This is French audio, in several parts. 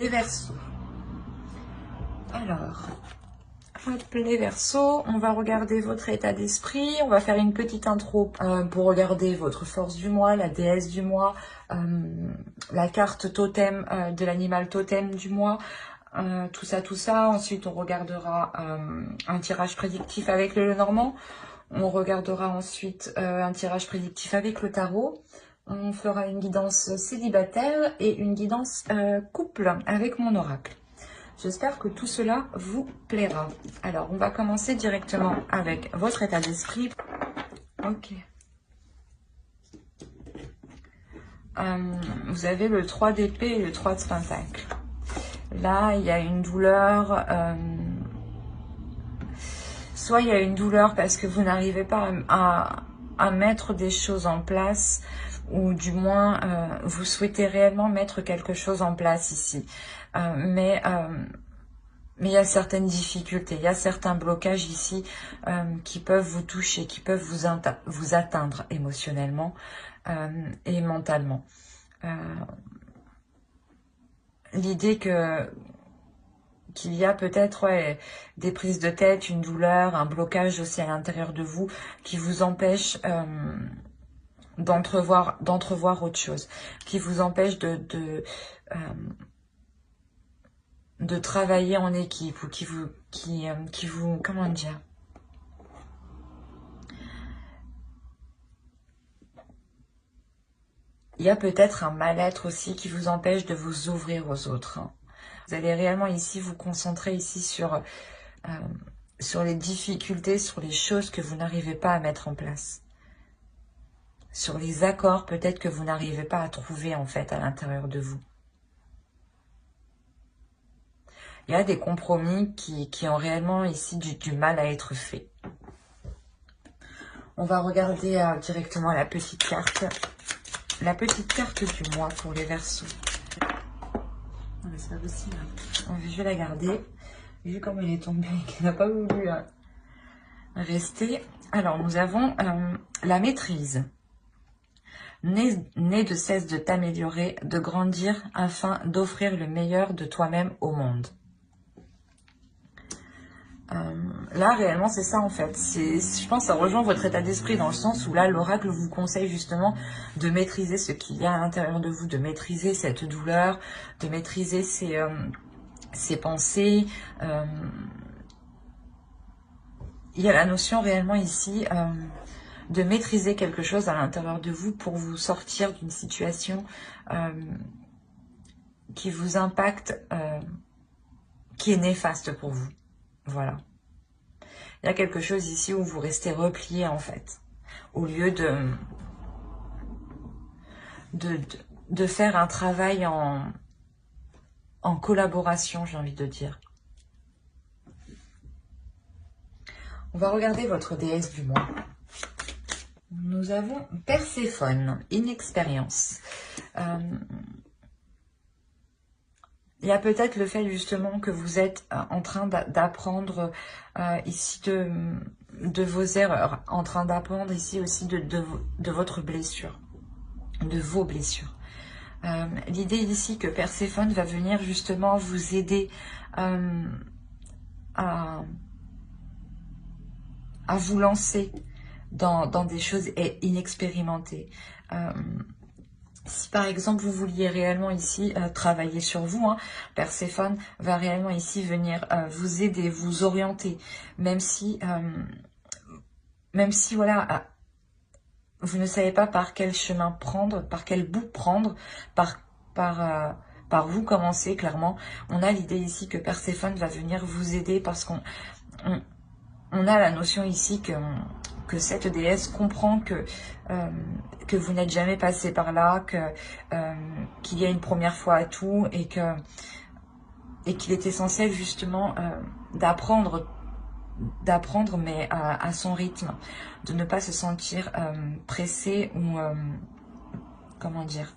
Les Verseaux. Alors, hop, les Verseaux, on va regarder votre état d'esprit. On va faire une petite intro pour regarder votre force du mois, la déesse du mois, la carte totem de l'animal totem du mois. Tout ça, tout ça. Ensuite, on regardera un tirage prédictif avec le Lenormand. On regardera ensuite un tirage prédictif avec le tarot. On fera une guidance célibataire et une guidance couple avec mon oracle. J'espère que tout cela vous plaira. Alors, on va commencer directement avec votre état d'esprit. Ok. Vous avez le 3 d'épée et le 3 de pentacle. Là, il y a une douleur. Soit il y a une douleur parce que vous n'arrivez pas à mettre des choses en place, ou du moins vous souhaitez réellement mettre quelque chose en place ici. Mais il y a certaines difficultés, il y a certains blocages ici qui peuvent vous toucher, qui peuvent vous atteindre émotionnellement et mentalement. L'idée qu'il y a peut-être des prises de tête, une douleur, un blocage aussi à l'intérieur de vous qui vous empêche d'entrevoir autre chose, qui vous empêche de travailler en équipe, ou qui vous comment dire, il y a peut-être un mal-être aussi qui vous empêche de vous ouvrir aux autres. Vous allez réellement ici vous concentrer ici sur les difficultés, sur les choses que vous n'arrivez pas à mettre en place. Sur les accords peut-être que vous n'arrivez pas à trouver en fait à l'intérieur de vous. Il y a des compromis qui ont réellement ici du mal à être faits. On va regarder directement la petite carte. La petite carte du mois pour les Verseaux. Non mais c'est pas possible. Je vais la garder. Vu comme elle est tombée et qu'elle n'a pas voulu rester. Alors nous avons la maîtrise. Né de cesse de t'améliorer, de grandir afin d'offrir le meilleur de toi-même au monde. Là, réellement, c'est ça en fait. Je pense que ça rejoint votre état d'esprit dans le sens où là, l'oracle vous conseille justement de maîtriser ce qu'il y a à l'intérieur de vous, de maîtriser cette douleur, de maîtriser ses pensées. Il y a la notion réellement ici de maîtriser quelque chose à l'intérieur de vous pour vous sortir d'une situation qui vous impacte, qui est néfaste pour vous. Voilà. Il y a quelque chose ici où vous restez replié en fait, au lieu de faire un travail en collaboration, j'ai envie de dire. On va regarder votre déesse du mois. Nous avons Perséphone, inexpérience. Il y a peut-être le fait justement que vous êtes en train d'apprendre ici de vos erreurs, en train d'apprendre ici aussi de votre blessure, de vos blessures. L'idée ici que Perséphone va venir justement vous aider à vous lancer dans des choses inexpérimentées. Si par exemple vous vouliez réellement ici travailler sur vous, Perséphone va réellement ici venir vous aider, vous orienter, même si voilà, vous ne savez pas par quel chemin prendre, par quel bout prendre, par où commencer clairement. On a l'idée ici que Perséphone va venir vous aider parce qu'on a la notion ici que cette déesse comprend que vous n'êtes jamais passé par là, qu'il y a une première fois à tout et qu'il est essentiel justement d'apprendre mais à son rythme, de ne pas se sentir pressé ou comment dire,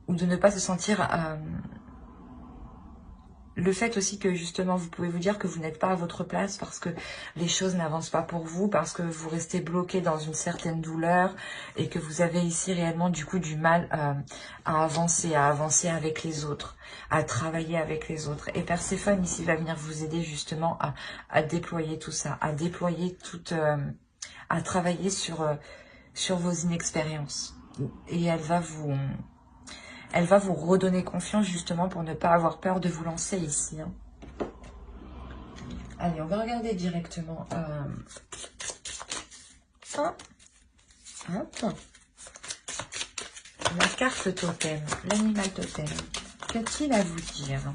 ou de ne pas se sentir le fait aussi que justement vous pouvez vous dire que vous n'êtes pas à votre place parce que les choses n'avancent pas pour vous, parce que vous restez bloqué dans une certaine douleur et que vous avez ici réellement du coup du mal à avancer avec les autres, à travailler avec les autres. Et Perséphone ici va venir vous aider justement à déployer tout ça, à déployer à travailler sur vos inexpériences. Et elle va vous redonner confiance justement pour ne pas avoir peur de vous lancer ici. Hein. Allez, on va regarder directement. Hop. La carte totem, l'animal totem. Qu'a-t-il à vous dire?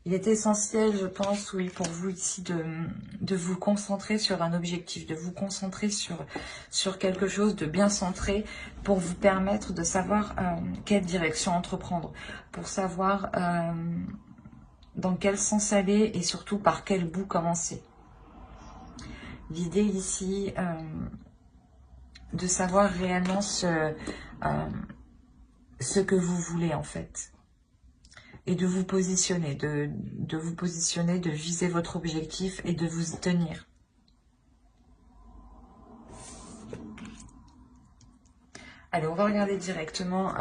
Il est essentiel, je pense, oui, pour vous ici de vous concentrer sur un objectif, de vous concentrer sur quelque chose de bien centré pour vous permettre de savoir quelle direction entreprendre, pour savoir dans quel sens aller et surtout par quel bout commencer. L'idée ici, de savoir réellement ce que vous voulez en fait. Et de vous positionner, de vous positionner, de viser votre objectif et de vous y tenir. Allez, on va regarder directement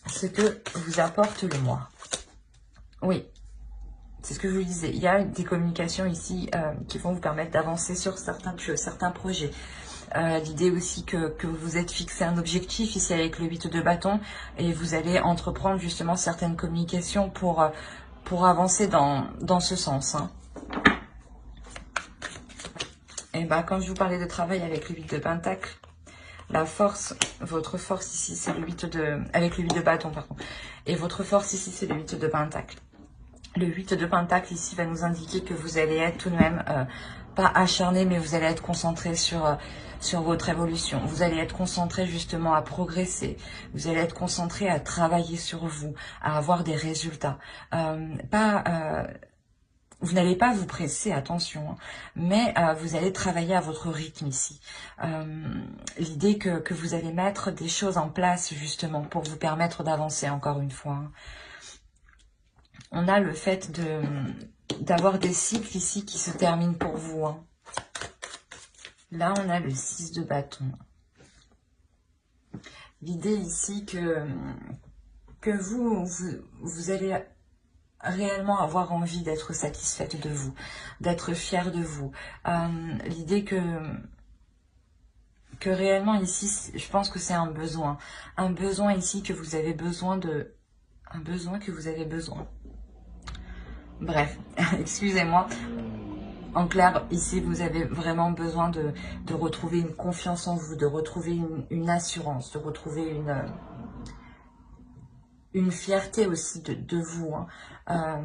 ce que vous apporte le mois. Oui, c'est ce que je vous disais. Il y a des communications ici qui vont vous permettre d'avancer sur certains projets. L'idée aussi que vous êtes fixé un objectif ici avec le 8 de bâton et vous allez entreprendre justement certaines communications pour avancer dans ce sens. Hein. Et bah, quand je vous parlais de travail avec le 8 de pentacle, la force, votre force ici c'est le 8 avec le 8 de bâton pardon, et votre force ici c'est le 8 de pentacle. Le 8 de pentacle ici va nous indiquer que vous allez être tout de même pas acharné, mais vous allez être concentré sur votre évolution. Vous allez être concentré justement à progresser. Vous allez être concentré à travailler sur vous, à avoir des résultats. Vous n'allez pas vous presser, attention, hein, mais vous allez travailler à votre rythme ici. L'idée que vous allez mettre des choses en place justement pour vous permettre d'avancer encore une fois. Hein. On a le fait d'avoir des cycles ici qui se terminent pour vous. Hein. Là, on a le 6 de bâton. L'idée ici que vous allez réellement avoir envie d'être satisfaite de vous, d'être fière de vous. L'idée que réellement ici, je pense que c'est un besoin ici que vous avez besoin de... Un besoin que vous avez besoin. Bref, excusez-moi. En clair, ici, vous avez vraiment besoin de retrouver une confiance en vous, de retrouver une assurance, de retrouver une fierté aussi de vous. Hein.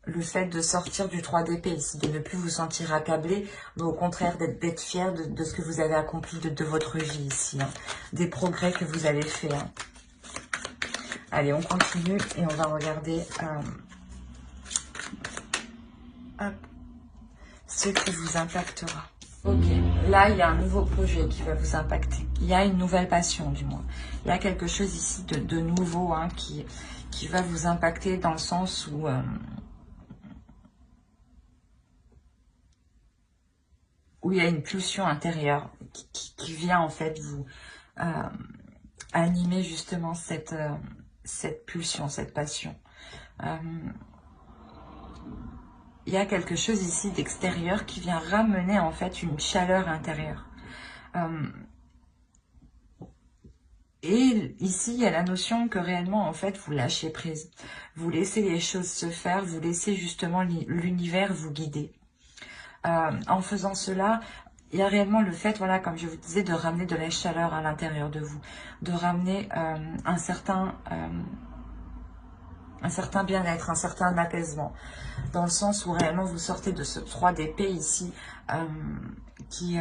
Le fait de sortir du 3 d'épée ici, de ne plus vous sentir accablé, mais au contraire d'être fier de ce que vous avez accompli de votre vie ici, hein. Des progrès que vous avez faits. Hein. Allez, on continue et on va regarder... ce qui vous impactera. Ok, là il y a un nouveau projet qui va vous impacter. Il y a une nouvelle passion du moins. Il y a quelque chose ici de nouveau hein, qui va vous impacter dans le sens où il y a une pulsion intérieure qui vient en fait vous animer justement cette pulsion, cette passion. Il y a quelque chose ici d'extérieur qui vient ramener en fait une chaleur intérieure. Et ici, il y a la notion que réellement, en fait, vous lâchez prise. Vous laissez les choses se faire, vous laissez justement l'univers vous guider. En faisant cela, il y a réellement le fait, voilà, comme je vous disais, de ramener de la chaleur à l'intérieur de vous. De ramener un certain bien-être, un certain apaisement. Dans le sens où réellement vous sortez de ce 3 d'épée ici qui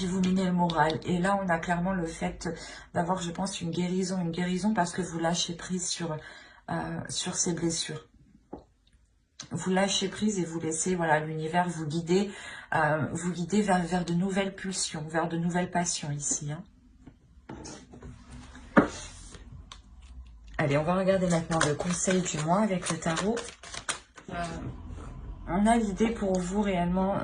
vous minait le moral. Et là, on a clairement le fait d'avoir, je pense, une guérison parce que vous lâchez prise sur ces blessures. Vous lâchez prise et vous laissez voilà l'univers vous guider vers de nouvelles pulsions, vers de nouvelles passions ici. Hein. Allez, on va regarder maintenant le conseil du mois avec le tarot. On a l'idée pour vous réellement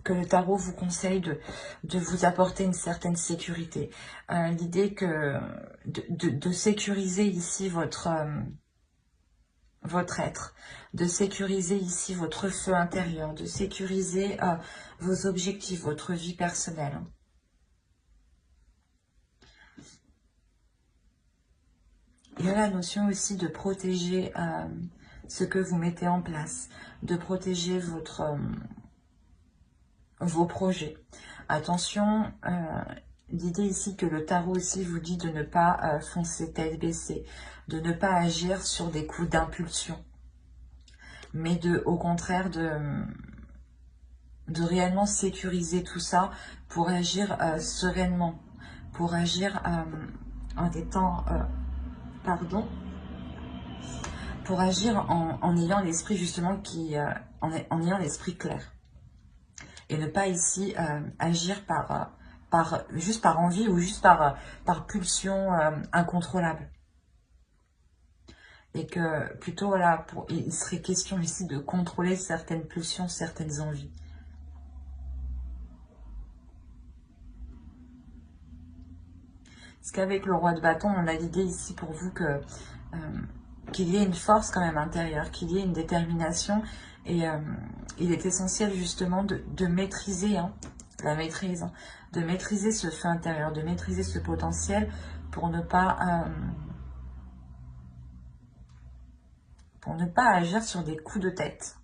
que le tarot vous conseille de vous apporter une certaine sécurité. L'idée que de sécuriser ici votre être, de sécuriser ici votre feu intérieur, de sécuriser vos objectifs, votre vie personnelle. Il y a la notion aussi de protéger ce que vous mettez en place, de protéger vos projets. Attention, l'idée ici que le tarot aussi vous dit de ne pas foncer tête baissée, de ne pas agir sur des coups d'impulsion, mais au contraire de réellement sécuriser tout ça pour agir sereinement, pour agir en étant... pardon, pour agir en ayant l'esprit justement en ayant l'esprit clair. Et ne pas ici agir juste par envie ou juste par pulsion incontrôlable. Et que plutôt, voilà, il serait question ici de contrôler certaines pulsions, certaines envies. Parce qu'avec le roi de bâton, on a l'idée ici pour vous que qu'il y ait une force quand même intérieure, qu'il y ait une détermination. Et il est essentiel justement de maîtriser la maîtrise, de maîtriser ce feu intérieur, de maîtriser ce potentiel pour ne pas agir sur des coups de tête.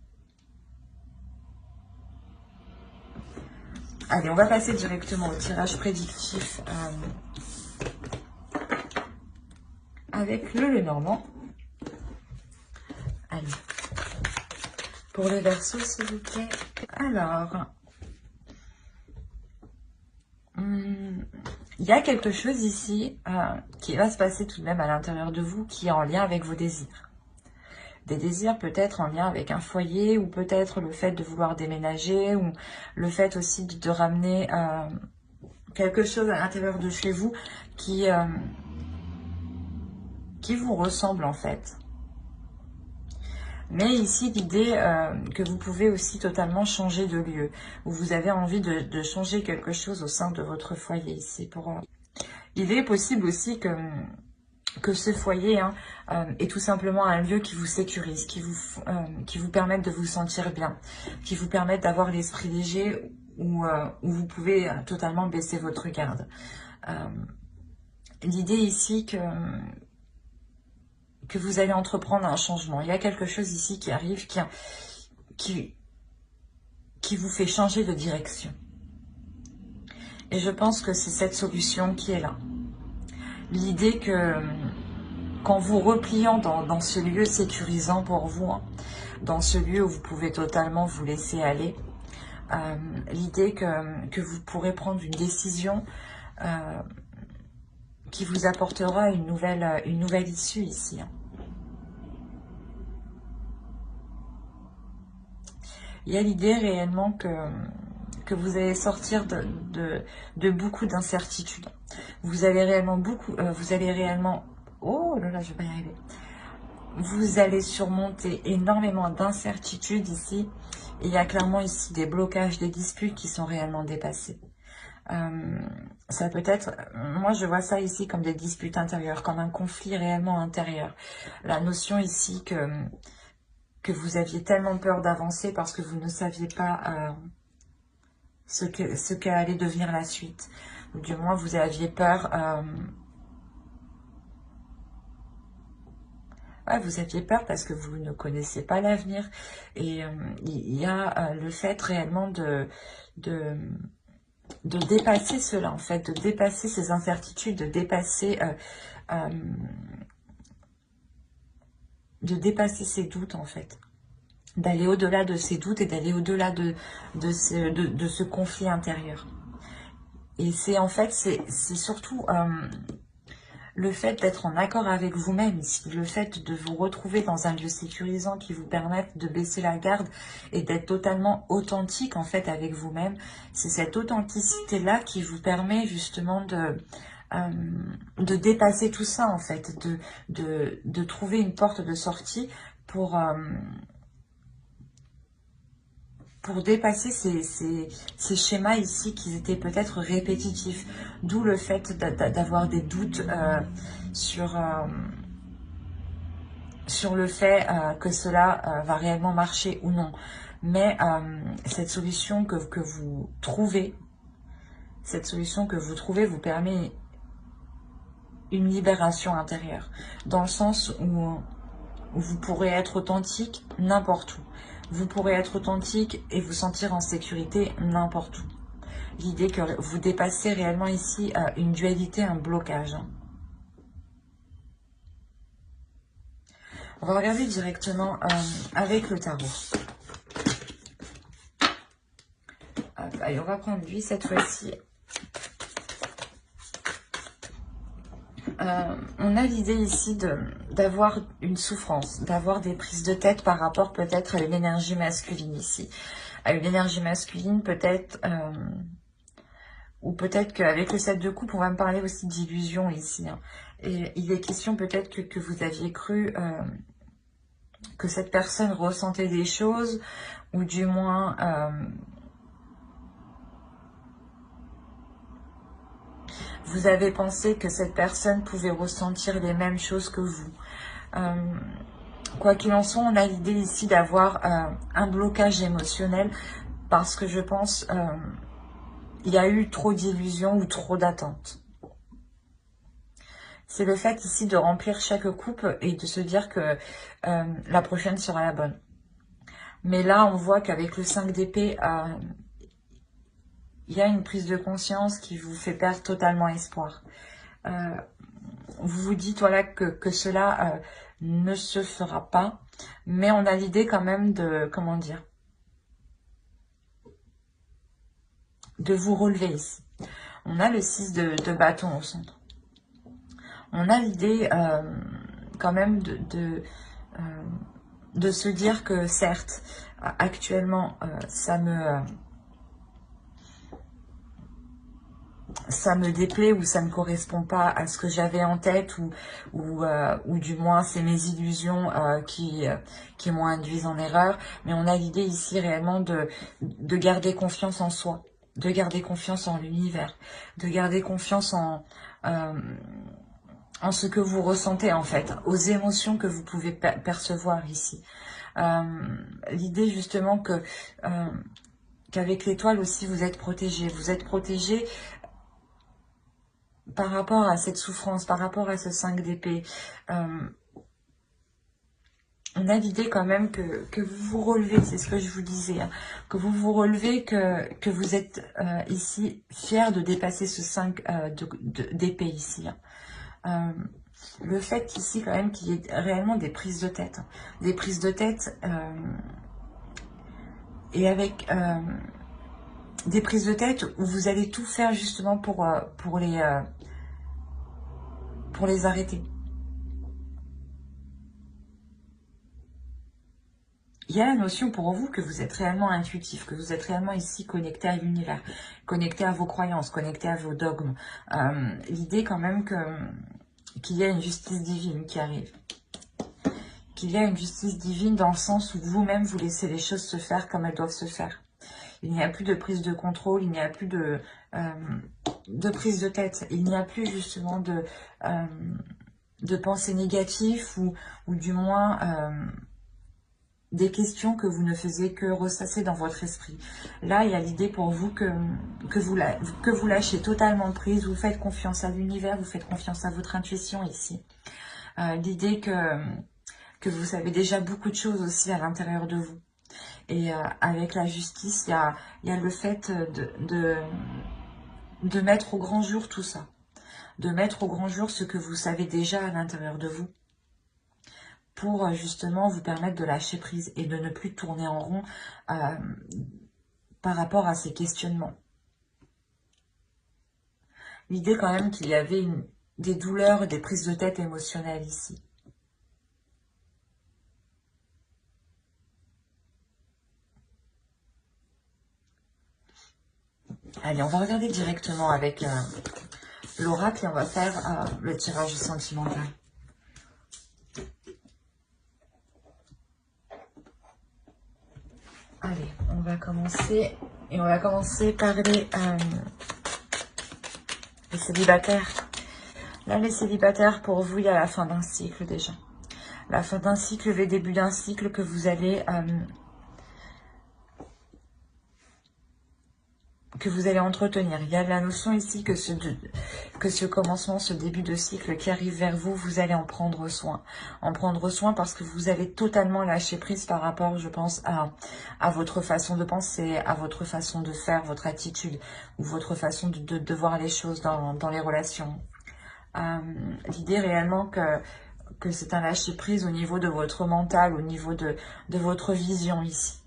Allez, on va passer directement au tirage prédictif avec le Lenormand. Allez, pour le Verseau, s'il vous plaît. Alors, il y a quelque chose ici qui va se passer tout de même à l'intérieur de vous qui est en lien avec vos désirs. Des désirs peut-être en lien avec un foyer ou peut-être le fait de vouloir déménager ou le fait aussi de ramener quelque chose à l'intérieur de chez vous qui vous ressemble en fait. Mais ici, l'idée que vous pouvez aussi totalement changer de lieu, où vous avez envie de changer quelque chose au sein de votre foyer ici. Il est possible aussi que ce foyer est tout simplement un lieu qui vous sécurise, qui vous permette de vous sentir bien, qui vous permette d'avoir l'esprit léger, où vous pouvez totalement baisser votre garde. L'idée ici que vous allez entreprendre un changement. Il y a quelque chose ici qui arrive, qui vous fait changer de direction. Et je pense que c'est cette solution qui est là. L'idée que, qu'en vous repliant dans ce lieu sécurisant pour vous, dans ce lieu où vous pouvez totalement vous laisser aller, l'idée que vous pourrez prendre une décision qui vous apportera une nouvelle issue ici. Il y a l'idée réellement que vous allez sortir de beaucoup d'incertitudes. Vous allez réellement oh là là, je vais pas y arriver. Vous allez surmonter énormément d'incertitudes ici. Il y a clairement ici des blocages, des disputes qui sont réellement dépassés. Ça peut être, moi je vois ça ici comme des disputes intérieures, comme un conflit réellement intérieur. La notion ici que vous aviez tellement peur d'avancer parce que vous ne saviez pas ce qu'allait devenir la suite. Ou du moins vous aviez peur, vous aviez peur parce que vous ne connaissiez pas l'avenir. Et il y a le fait réellement de dépasser cela, en fait, de dépasser ces incertitudes, de dépasser ces doutes, en fait. D'aller au-delà de ces doutes et d'aller au-delà de ce conflit intérieur. Et c'est en fait, c'est surtout le fait d'être en accord avec vous-même, le fait de vous retrouver dans un lieu sécurisant qui vous permette de baisser la garde et d'être totalement authentique en fait avec vous-même. C'est cette authenticité-là qui vous permet justement de dépasser tout ça en fait, de trouver une porte de sortie pour dépasser ces schémas ici qui étaient peut-être répétitifs. D'où le fait d'avoir des doutes sur le fait que cela va réellement marcher ou non. Mais cette solution que vous trouvez, vous permet une libération intérieure. Dans le sens où vous pourrez être authentique n'importe où. Vous pourrez être authentique et vous sentir en sécurité n'importe où. L'idée que vous dépassez réellement ici une dualité, un blocage. On va regarder directement avec le tarot. Allez, on va prendre lui cette fois-ci. On a l'idée ici d'avoir une souffrance, d'avoir des prises de tête par rapport peut-être à une énergie masculine ici. À une énergie masculine peut-être, ou peut-être qu'avec le 7 de coupe, on va me parler aussi d'illusion ici. Hein. Et il est question peut-être que vous aviez cru que cette personne ressentait des choses, ou du moins... vous avez pensé que cette personne pouvait ressentir les mêmes choses que vous. Quoi qu'il en soit, on a l'idée ici d'avoir un blocage émotionnel parce que je pense il y a eu trop d'illusions ou trop d'attentes. C'est le fait ici de remplir chaque coupe et de se dire que la prochaine sera la bonne. Mais là, on voit qu'avec le 5 d'épée, il y a une prise de conscience qui vous fait perdre totalement espoir. Vous vous dites voilà, que cela ne se fera pas, mais on a l'idée quand même de, comment dire, de vous relever ici. On a le 6 de bâton au centre. On a l'idée quand même de se dire que certes, actuellement, ça me déplaît ou ça ne correspond pas à ce que j'avais en tête ou du moins c'est mes illusions qui m'ont induit en erreur. Mais on a l'idée ici réellement de garder confiance en soi, de garder confiance en l'univers, de garder confiance en ce que vous ressentez en fait, aux émotions que vous pouvez percevoir ici. L'idée justement que qu'avec l'étoile aussi vous êtes protégé. Vous êtes protégé par rapport à cette souffrance, par rapport à ce 5 d'épée. On a l'idée quand même que vous vous relevez, c'est ce que je vous disais, hein, que vous vous relevez, que vous êtes ici fier de dépasser ce 5 d'épée ici. Hein. Le fait ici quand même qu'il y ait réellement des prises de tête. Hein, des prises de tête et avec des prises de tête où vous allez tout faire justement pour les arrêter. Il y a la notion pour vous que vous êtes réellement intuitif, que vous êtes réellement ici connecté à l'univers, connecté à vos croyances, connecté à vos dogmes. L'idée quand même qu'il y a une justice divine qui arrive. Qu'il y a une justice divine dans le sens où vous-même vous laissez les choses se faire comme elles doivent se faire. Il n'y a plus de prise de contrôle, il n'y a plus de prise de tête. Il n'y a plus justement de pensées négatives ou du moins des questions que vous ne faisiez que ressasser dans votre esprit. Là, il y a l'idée pour vous que vous lâchez totalement prise, vous faites confiance à l'univers, vous faites confiance à votre intuition ici. L'idée que vous savez déjà beaucoup de choses aussi à l'intérieur de vous. Et avec la justice, il y a le fait de mettre au grand jour tout ça. De mettre au grand jour ce que vous savez déjà à l'intérieur de vous. Pour justement vous permettre de lâcher prise et de ne plus tourner en rond par rapport à ces questionnements. L'idée quand même qu'il y avait des douleurs, des prises de tête émotionnelles ici. Allez, on va regarder directement avec l'oracle et on va faire le tirage sentimental. Allez, on va commencer. Et on va commencer par les célibataires. Là, les célibataires, pour vous, il y a la fin d'un cycle déjà. La fin d'un cycle, le début d'un cycle que vous allez entretenir. Il y a la notion ici que ce commencement, ce début de cycle qui arrive vers vous, vous allez en prendre soin. En prendre soin parce que vous allez totalement lâcher prise par rapport, je pense, à votre façon de penser, à votre façon de faire, votre attitude, ou votre façon de voir les choses dans les relations. L'idée réellement que c'est un lâcher prise au niveau de votre mental, au niveau de votre vision ici.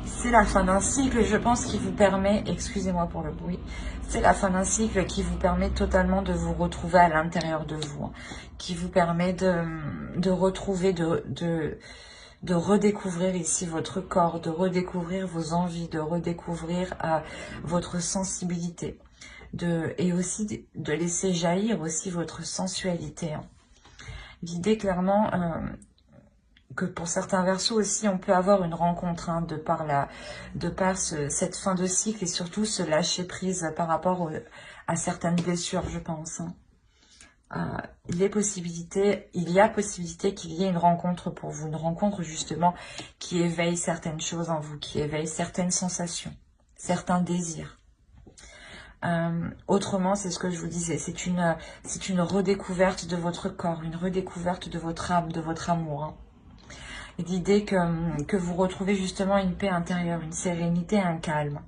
C'est la fin d'un cycle, je pense, qui vous permet, excusez-moi pour le bruit, c'est la fin d'un cycle qui vous permet totalement de vous retrouver à l'intérieur de vous, hein, qui vous permet de retrouver, de redécouvrir ici votre corps, de redécouvrir vos envies, de redécouvrir votre sensibilité, et aussi de laisser jaillir aussi votre sensualité. Hein. L'idée clairement que pour certains versos aussi, on peut avoir une rencontre hein, de par cette fin de cycle et surtout se lâcher prise par rapport à certaines blessures, je pense. Hein. Il y a possibilité qu'il y ait une rencontre pour vous, une rencontre justement qui éveille certaines choses en vous, qui éveille certaines sensations, certains désirs. Autrement, c'est ce que je vous disais, c'est une redécouverte de votre corps, une redécouverte de votre âme, de votre amour. Hein. L'idée que vous retrouvez justement une paix intérieure, une sérénité, un calme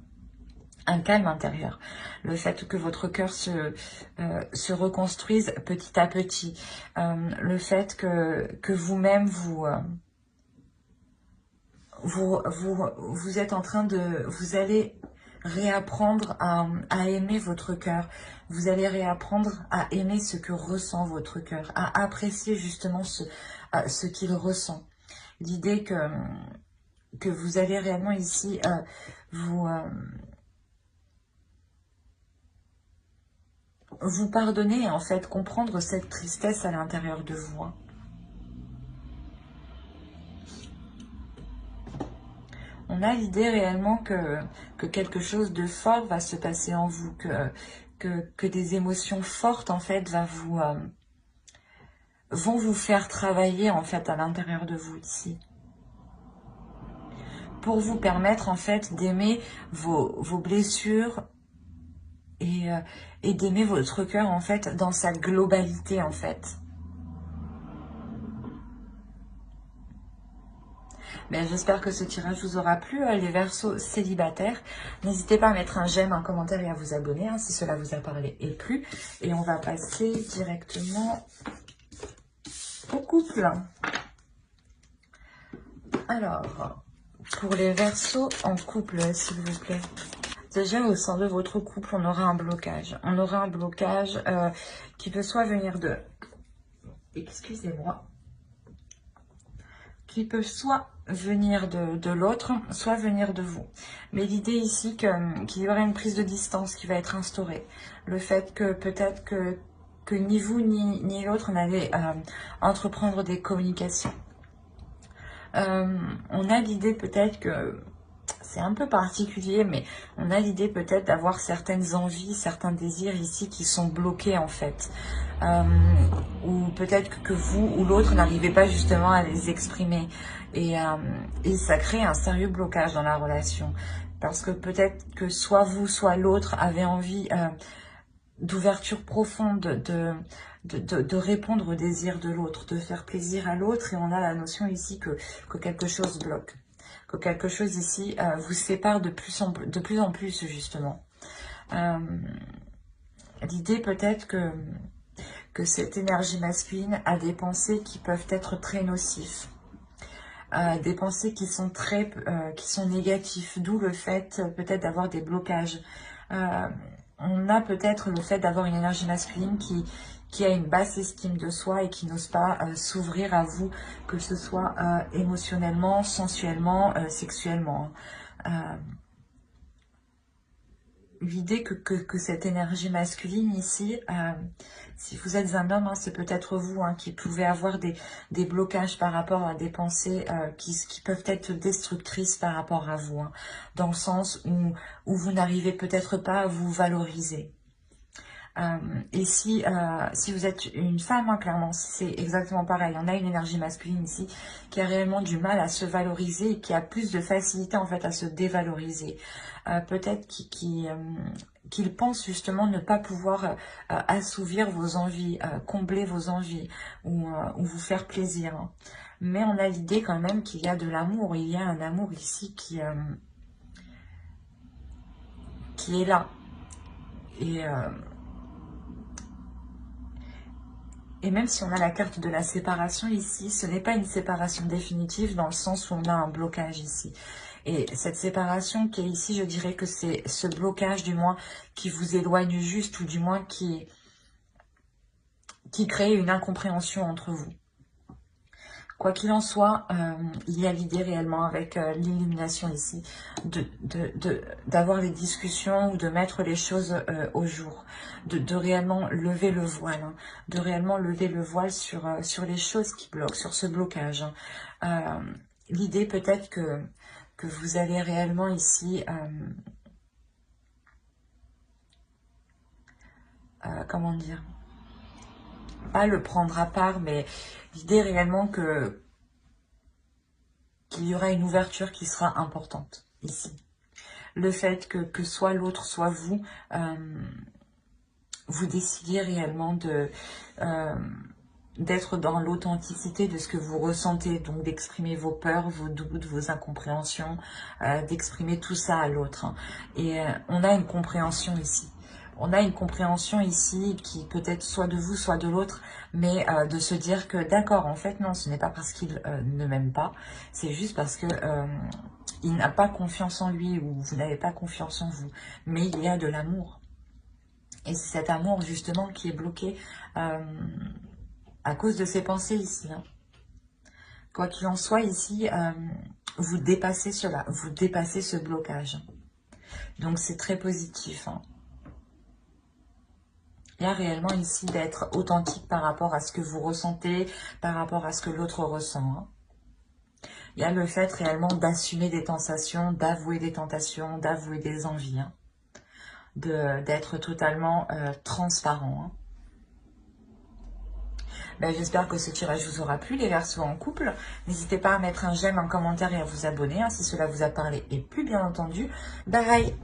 intérieur. Le fait que votre cœur se reconstruise petit à petit. Le fait que vous-même, vous êtes en train vous allez réapprendre à aimer votre cœur. Vous allez réapprendre à aimer ce que ressent votre cœur, à apprécier justement ce qu'il ressent. L'idée que vous allez réellement ici vous pardonner et en fait comprendre cette tristesse à l'intérieur de vous. Hein. On a l'idée réellement que quelque chose de fort va se passer en vous, que des émotions fortes en fait vont vous faire travailler en fait à l'intérieur de vous ici. Pour vous permettre en fait d'aimer vos blessures et d'aimer votre cœur en fait dans sa globalité en fait. Mais j'espère que ce tirage vous aura plu, les Verseaux célibataires. N'hésitez pas à mettre un j'aime, un commentaire et à vous abonner hein, si cela vous a parlé et plu. Et on va passer directement au couple. Alors, pour les Verseaux en couple, s'il vous plaît. Déjà, au sein de votre couple, on aura un blocage. On aura un blocage qui peut soit venir de... Excusez-moi. Qui peut soit venir de l'autre, soit venir de vous. Mais l'idée ici qu'il y aurait une prise de distance qui va être instaurée. Le fait que peut-être que ni vous ni l'autre n'allez entreprendre des communications. On a l'idée peut-être que... C'est un peu particulier, mais on a l'idée peut-être d'avoir certaines envies, certains désirs ici qui sont bloqués en fait. Ou peut-être que vous ou l'autre n'arrivez pas justement à les exprimer. Et ça crée un sérieux blocage dans la relation. Parce que peut-être que soit vous, soit l'autre avait envie d'ouverture profonde, de répondre aux désirs de l'autre, de faire plaisir à l'autre. Et on a la notion ici que quelque chose bloque. Que quelque chose ici vous sépare de plus en plus justement. L'idée peut-être que cette énergie masculine a des pensées qui peuvent être très nocifs. Des pensées qui sont négatifs, d'où le fait peut-être d'avoir des blocages. On a peut-être le fait d'avoir une énergie masculine qui a une basse estime de soi et qui n'ose pas s'ouvrir à vous, que ce soit émotionnellement, sensuellement, sexuellement. L'idée que cette énergie masculine ici, si vous êtes un homme, hein, c'est peut-être vous hein, qui pouvez avoir des blocages par rapport à des pensées qui peuvent être destructrices par rapport à vous, hein, dans le sens où vous n'arrivez peut-être pas à vous valoriser. Et si vous êtes une femme, hein, clairement, c'est exactement pareil. On a une énergie masculine ici qui a réellement du mal à se valoriser et qui a plus de facilité en fait à se dévaloriser. Peut-être qu'il pense justement ne pas pouvoir assouvir vos envies, combler vos envies ou vous faire plaisir. Hein. Mais on a l'idée quand même qu'il y a de l'amour. Il y a un amour ici qui est là. Et même si on a la carte de la séparation ici, ce n'est pas une séparation définitive dans le sens où on a un blocage ici. Et cette séparation qui est ici, je dirais que c'est ce blocage du moins qui vous éloigne juste ou du moins qui crée une incompréhension entre vous. Quoi qu'il en soit, il y a l'idée réellement avec l'illumination ici d'avoir les discussions ou de mettre les choses au jour, de réellement lever le voile, hein, de réellement lever le voile sur les choses qui bloquent, sur ce blocage. Hein. L'idée peut-être que vous allez réellement ici, comment dire, pas le prendre à part, mais l'idée réellement qu'il y aura une ouverture qui sera importante ici. Le fait que soit l'autre, soit vous, vous décidiez réellement d'être dans l'authenticité de ce que vous ressentez, donc d'exprimer vos peurs, vos doutes, vos incompréhensions, d'exprimer tout ça à l'autre. Hein. Et on a une compréhension ici. On a une compréhension ici qui peut être soit de vous, soit de l'autre, mais de se dire que d'accord, en fait, non, ce n'est pas parce qu'il ne m'aime pas, c'est juste parce que il n'a pas confiance en lui ou vous n'avez pas confiance en vous. Mais il y a de l'amour. Et c'est cet amour, justement, qui est bloqué à cause de ces pensées ici. Hein. Quoi qu'il en soit, ici, vous dépassez cela, vous dépassez ce blocage. Donc, c'est très positif. Hein. Il y a réellement ici d'être authentique par rapport à ce que vous ressentez, par rapport à ce que l'autre ressent. Hein. Il y a le fait réellement d'assumer des tentations, d'avouer des tentations, d'avouer des envies. Hein. D'être totalement transparent. Hein. Ben, j'espère que ce tirage vous aura plu, les Verseaux en couple. N'hésitez pas à mettre un j'aime, un commentaire et à vous abonner hein, si cela vous a parlé et plu, bien entendu. Bye bye.